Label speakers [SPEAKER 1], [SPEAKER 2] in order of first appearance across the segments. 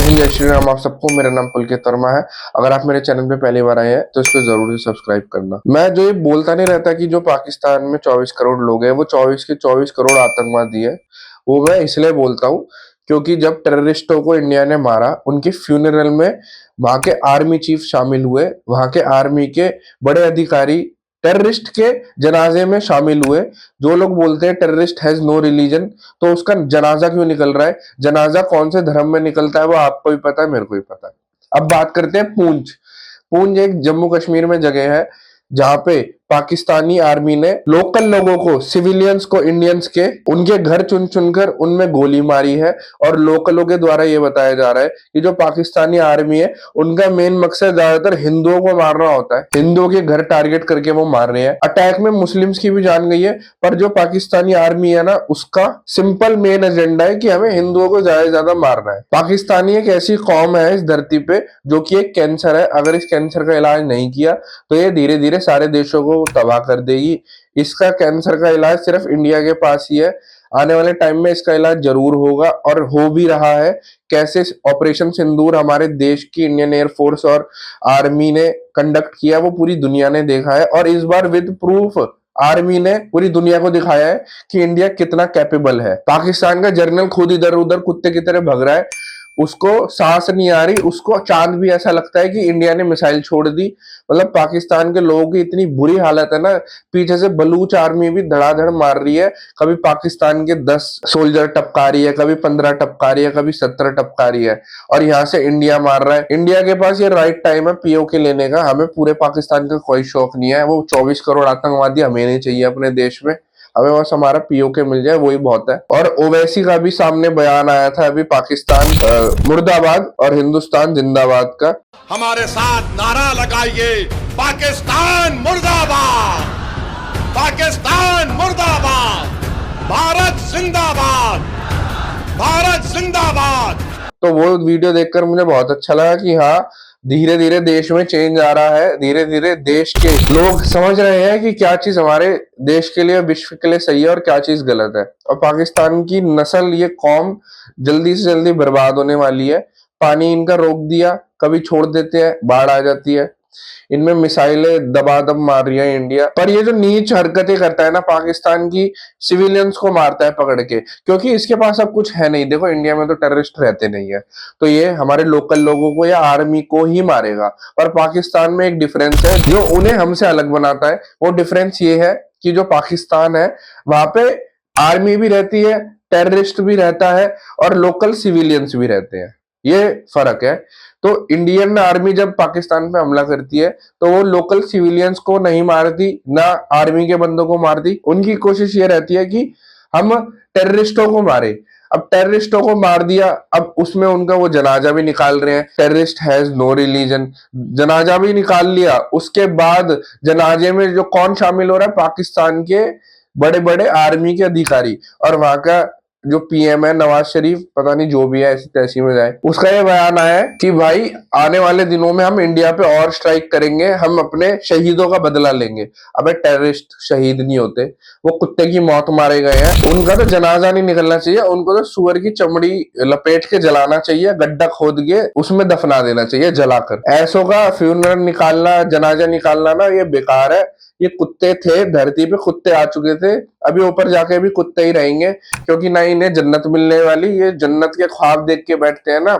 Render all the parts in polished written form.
[SPEAKER 1] हिंद, जय श्री राम। आप सबको, मेरा नाम पुलकित वर्मा है। अगर आप मेरे चैनल पे पहली बार आए हैं तो इसको जरूर से सब्सक्राइब करना। मैं जो ये बोलता नहीं रहता कि जो पाकिस्तान में 24 करोड़ लोग हैं वो 24 के 24 करोड़ आतंकवादी है, वो मैं इसलिए बोलता हूँ क्योंकि जब टेररिस्टों को इंडिया ने मारा, उनके फ्यूनरल में वहां के आर्मी चीफ शामिल हुए, वहां के आर्मी के बड़े अधिकारी टेररिस्ट के जनाजे में शामिल हुए। जो लोग बोलते हैं टेररिस्ट हैज नो रिलीजन, तो उसका जनाजा क्यों निकल रहा है? जनाजा कौन से धर्म में निकलता है वो आपको भी पता है, मेरे को भी पता है। अब बात करते हैं पूंछ। पूंछ एक जम्मू कश्मीर में जगह है जहां पे पाकिस्तानी आर्मी ने लोकल लोगों को, सिविलियंस को, इंडियंस के, उनके घर चुन चुनकर उनमें गोली मारी है। और लोकलों के द्वारा ये बताया जा रहा है कि जो पाकिस्तानी आर्मी है उनका मेन मकसद ज्यादातर हिंदुओं को मारना होता है, हिंदुओं के घर टारगेट करके वो मार रहे हैं। अटैक में मुस्लिम्स की भी जान गई है, पर जो पाकिस्तानी आर्मी है ना, उसका सिंपल मेन एजेंडा है कि हमें हिंदुओं को ज्यादा से ज्यादा मारना है। पाकिस्तानी एक ऐसी कौम है इस धरती पे जो कि एक कैंसर है। अगर इस कैंसर का इलाज नहीं किया तो ये धीरे धीरे सारे देशों को तबाह कर देगी। इसका कैंसर का इलाज सिर्फ इंडिया के पास ही है। आने वाले टाइम में इसका इलाज जरूर होगा और हो भी रहा है। कैसे ऑपरेशन सिंदूर हमारे देश की इंडियन एयरफोर्स और आर्मी ने कंडक्ट किया वो पूरी दुनिया ने देखा है, और इस बार विद प्रूफ आर्मी ने पूरी दुनिया को दिखाया है कि इंडिया कितना कैपेबल है। पाकिस्तान का जर्नल खुद इधर उधर कुत्ते की तरह भग रहा है, उसको सांस नहीं आ रही, उसको चांद भी ऐसा लगता है कि इंडिया ने मिसाइल छोड़ दी। मतलब पाकिस्तान के लोगों की इतनी बुरी हालत है ना, पीछे से बलूच आर्मी भी धड़ाधड़ मार रही है। कभी पाकिस्तान के 10 सोल्जर टपका रही है, कभी 15 टपका रही है, कभी 17 टपका रही है, और यहाँ से इंडिया मार रहा है। इंडिया के पास ये राइट टाइम है पीओके लेने का। हमें पूरे पाकिस्तान का कोई शौक नहीं है, वो 24 करोड़ आतंकवादी हमें नहीं चाहिए अपने देश में। हमें बस हमारा पीओके मिल जाए, वही बहुत है। और ओवैसी का भी सामने बयान आया था अभी, पाकिस्तान मुर्दाबाद और हिंदुस्तान जिंदाबाद का।
[SPEAKER 2] हमारे साथ नारा लगाइए, पाकिस्तान मुर्दाबाद, पाकिस्तान मुर्दाबाद, भारत जिंदाबाद, भारत जिंदाबाद।
[SPEAKER 1] तो वो वीडियो देखकर मुझे बहुत अच्छा लगा कि हाँ, धीरे धीरे देश में चेंज आ रहा है। धीरे धीरे देश के लोग समझ रहे हैं कि क्या चीज हमारे देश के लिए, विश्व के लिए सही है और क्या चीज गलत है। और पाकिस्तान की नस्ल, ये कौम जल्दी से जल्दी बर्बाद होने वाली है। पानी इनका रोक दिया, कभी छोड़ देते हैं, बाढ़ आ जाती है। इनमें मिसाइलें दबादब मार रही है इंडिया। पर ये जो नीच हरकतें करता है ना, पाकिस्तान की सिविलियंस को मारता है पकड़ के, क्योंकि इसके पास अब कुछ है नहीं। देखो, इंडिया में तो टेररिस्ट रहते नहीं है, तो ये हमारे लोकल लोगों को या आर्मी को ही मारेगा। और पाकिस्तान में एक डिफरेंस है जो उन्हें हमसे अलग बनाता है। वो डिफरेंस ये है कि जो पाकिस्तान है वहां पे आर्मी भी रहती है, टेररिस्ट भी रहता है, और लोकल सिविलियंस भी रहते हैं। ये फर्क है। तो इंडियन आर्मी जब पाकिस्तान पे हमला करती है तो वो लोकल सिविलियंस को नहीं मारती, ना आर्मी के बंदों को मारती। उनकी कोशिश ये रहती है कि हम टेररिस्टों को मारे। अब टेररिस्टों को मार दिया, अब उसमें उनका वो जनाजा भी निकाल रहे हैं। टेररिस्ट हैज नो रिलीजन, जनाजा भी निकाल लिया। उसके बाद जनाजे में जो कौन शामिल हो रहा है? पाकिस्तान के बड़े बड़े आर्मी के अधिकारी, और वहां का जो पीएम है नवाज शरीफ, पता नहीं जो भी है, ऐसी तैसी में जाए। उसका ये बयान आया है कि भाई आने वाले दिनों में हम इंडिया पे और स्ट्राइक करेंगे, हम अपने शहीदों का बदला लेंगे। अबे टेररिस्ट शहीद नहीं होते, वो कुत्ते की मौत मारे गए हैं। उनका तो जनाजा नहीं निकलना चाहिए, उनको तो सुअर की चमड़ी लपेट के जलाना चाहिए, गड्ढा खोद के उसमें दफना देना चाहिए जलाकर। ऐसों का फ्यूनरल निकालना, जनाजा निकालना ना, ये बेकार है। ये कुत्ते थे, धरती पे कुत्ते आ चुके थे, अभी ऊपर जाके भी कुत्ते ही रहेंगे, क्योंकि ना इन्हें जन्नत मिलने वाली। ये जन्नत के ख्वाब देख के बैठते हैं ना,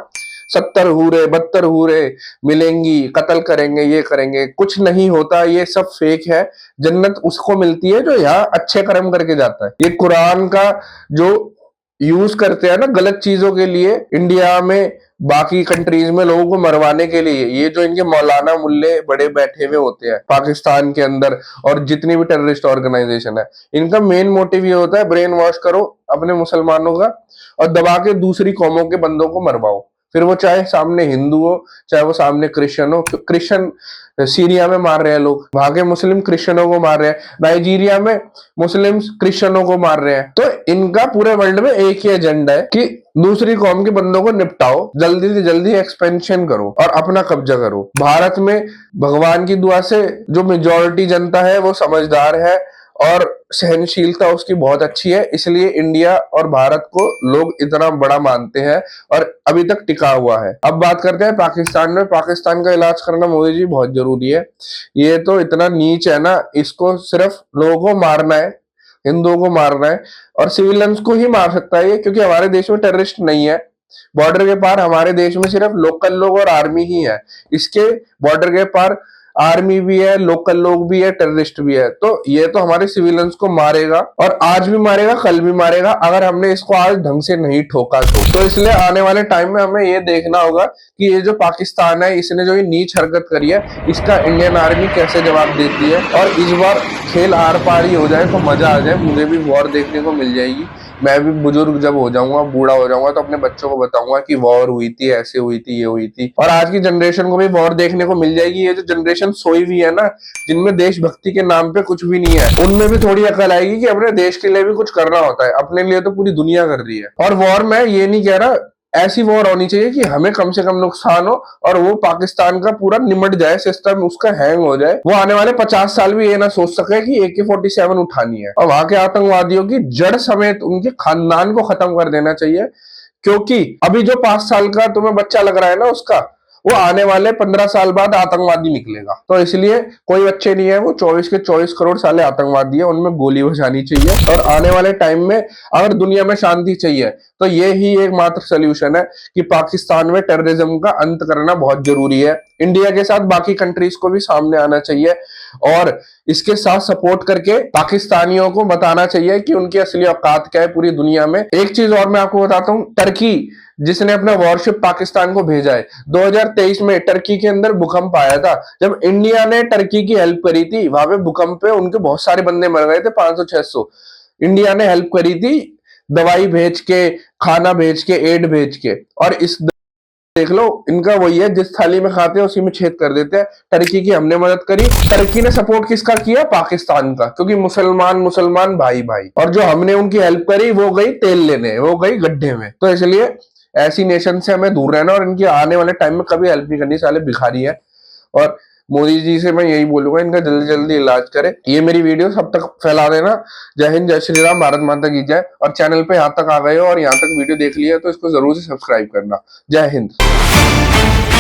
[SPEAKER 1] 70 हूरे 72 हूरे मिलेंगी, कत्ल करेंगे, ये करेंगे, कुछ नहीं होता। ये सब फेक है। जन्नत उसको मिलती है जो यहाँ अच्छे कर्म करके जाता है। ये कुरान का जो यूज करते हैं ना गलत चीजों के लिए इंडिया में, बाकी कंट्रीज में लोगों को मरवाने के लिए, ये जो इनके मौलाना मुल्ले बड़े बैठे हुए होते हैं पाकिस्तान के अंदर, और जितनी भी टेररिस्ट ऑर्गेनाइजेशन है, इनका मेन मोटिव ये होता है ब्रेन वॉश करो अपने मुसलमानों का और दबा के दूसरी कौमों के बंदों को मरवाओ। फिर वो चाहे सामने हिंदू हो, चाहे वो सामने क्रिश्चियन हो। क्रिश्चियन सीरिया में मार रहे हैं लोग, वहां के मुस्लिम क्रिश्चियनों को मार रहे हैं। नाइजीरिया में मुस्लिम क्रिश्चियनों को मार रहे हैं। तो इनका पूरे वर्ल्ड में एक ही एजेंडा है कि दूसरी कौम के बंदों को निपटाओ, जल्दी से जल्दी एक्सपेंशन करो और अपना कब्जा करो। भारत में भगवान की दुआ से जो मेजोरिटी जनता है वो समझदार है, और सहनशीलता उसकी बहुत अच्छी है, इसलिए इंडिया और भारत को लोग इतना बड़ा मानते हैं और अभी तक टिका हुआ है। अब बात करते हैं पाकिस्तान में। पाकिस्तान का इलाज करना मोदी जी बहुत जरूरी है। ये तो इतना नीच है ना, इसको सिर्फ लोगों को मारना है, हिंदुओं को मारना है और सिविलियंस को ही मार सकता है ये, क्योंकि हमारे देश में टेररिस्ट नहीं है। बॉर्डर के पार हमारे देश में सिर्फ लोकल लोग और आर्मी ही है। इसके बॉर्डर के पार आर्मी भी है, लोकल लोग भी है, टेररिस्ट भी है। तो ये तो हमारे सिविलियंस को मारेगा और आज भी मारेगा, कल भी मारेगा, अगर हमने इसको आज ढंग से नहीं ठोका तो इसलिए आने वाले टाइम में हमें ये देखना होगा कि ये जो पाकिस्तान है, इसने जो ये नीच हरकत करी है, इसका इंडियन आर्मी कैसे जवाब देती है। और इस बार खेल आर पार ही हो जाए तो मजा आ जाए, मुझे भी वॉर देखने को मिल जाएगी। मैं भी बुजुर्ग जब हो जाऊंगा, बूढ़ा हो जाऊंगा, तो अपने बच्चों को बताऊंगा कि वॉर हुई थी, ऐसे हुई थी, ये हुई थी। और आज की जनरेशन को भी वॉर देखने को मिल जाएगी। ये जो जनरेशन सोई हुई है ना, जिनमें देशभक्ति के नाम पे कुछ भी नहीं है, उनमें भी थोड़ी अकल आएगी कि अपने देश के लिए भी कुछ करना होता है। अपने लिए तो पूरी दुनिया कर रही है। और वॉर में ये नहीं कह रहा, ऐसी वॉर होनी चाहिए कि हमें कम से कम नुकसान हो और वो पाकिस्तान का पूरा निमट जाए, सिस्टम उसका हैंग हो जाए। वो आने वाले 50 साल भी ये ना सोच सके कि AK-47 उठानी है। और वहां के आतंकवादियों की जड़ समेत उनके खानदान को खत्म कर देना चाहिए, क्योंकि अभी जो 5 साल का तुम्हें बच्चा लग रहा है ना, उसका वो आने वाले 15 साल बाद आतंकवादी निकलेगा। तो इसलिए कोई बच्चे नहीं है, वो 24 के 24 करोड़ साले आतंकवादी है, उनमें गोली बजानी चाहिए। और आने वाले टाइम में अगर दुनिया में शांति चाहिए तो ये ही एकमात्र सोल्यूशन है कि पाकिस्तान में टेररिज्म का अंत करना बहुत जरूरी है। इंडिया के साथ बाकी कंट्रीज को भी सामने आना चाहिए और इसके साथ सपोर्ट करके पाकिस्तानियों को बताना चाहिए कि उनकी असली औकात क्या है पूरी दुनिया में। एक चीज और मैं आपको बताता हूँ, टर्की जिसने अपना वॉरशिप पाकिस्तान को भेजा है, 2023 में टर्की के अंदर भूकंप आया था। जब इंडिया ने टर्की की हेल्प करी थी, वहां पे भूकंप पे उनके बहुत सारे बंदे मर गए थे, 500-600। इंडिया ने हेल्प करी थी, दवाई भेज के, खाना भेज के, एड भेज के। और इस देख लो, इनका वही है, जिस थाली में खाते हैं उसी में छेद कर देते हैं। टर्की की हमने मदद करी, टर्की ने सपोर्ट किसका किया? पाकिस्तान का, क्योंकि मुसलमान मुसलमान भाई भाई। और जो हमने उनकी हेल्प करी वो गई तेल लेने, वो गई गड्ढे में। तो इसलिए ऐसी नेशन से हमें दूर रहना और इनकी आने वाले टाइम में कभी हेल्प नहीं करनी, साले भिखारी है। और मोदी जी से मैं यही बोलूंगा, इनका जल्दी जल्दी इलाज करे। ये मेरी वीडियो सब तक फैला देना। जय हिंद, जय श्री राम, भारत माता की जय। और चैनल पे यहाँ तक आ गए हो और यहाँ तक वीडियो देख लिया तो इसको जरूर से सब्सक्राइब करना। जय हिंद।